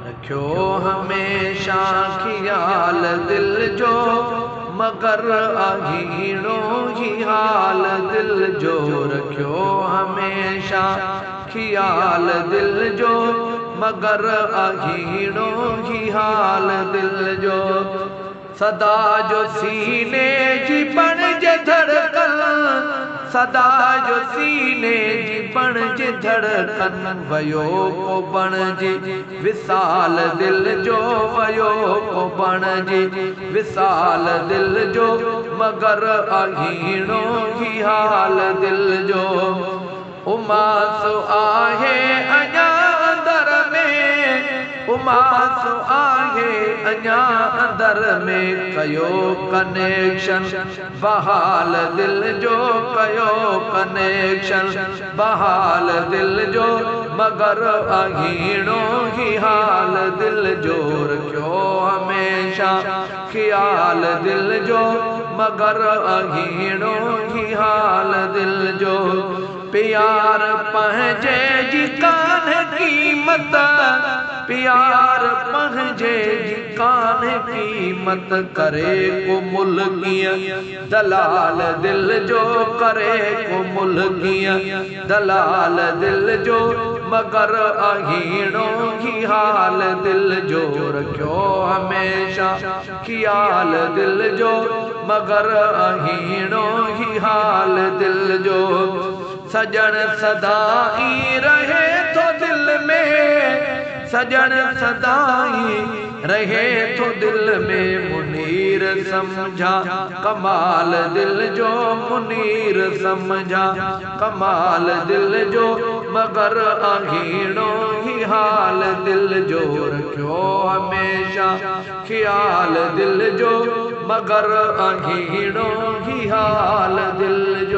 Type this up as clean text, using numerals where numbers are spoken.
रखियो हमेशा ख्याल दिल जो, मगर आहीणो ही हाल दिल जो। रखियो हमेशा ख्याल दिल जो, मगर आहीणो ही हाल दिल जो। सदा जो सीने जी बणिजे धड़कन, सदा जो सीने जी बणिजे धड़कन। वयो को बणिजे विसाल दिल जो, वयो को बणिजे विसाल दिल जो, मगर आहीणो ही हाल दिल जो। उमास आहे अञा अंदर में, उमास आहे अञा अंदर में। कयो कनेक्शन बहाल दिल जो, कयो कनेक्शन बहाल दिल जो, मगर आहीणो ही हाल दिल जो। रखियो हमेशा ख्याल दिल जो, मगर आहीणो ही हाल दिल जो। प्यार पंहिंजे जी कान कीमत, प्यार पंहिंजे जी कान कीमत। करे को मुल कीअं दलाल दिल जो, करे को मुल कीअं दलाल दिल जो, मगर आहीणो ही हाल दिल जो। रखियो हमेशा ख्याल दिल जो, मगर आहीणो ही हाल दिल जो। सजन सदाई रहे तो दिल में, सजन सदाई रहे तो दिल में। मुनीर समझा कमाल दिल जो, मुनीर समझा कमाल दिल जो, मगर आहीणो ही हाल दिल जो। रखियो हमेशा ख्याल दिल जो, मगर आहीणो ही हाल दिल जो।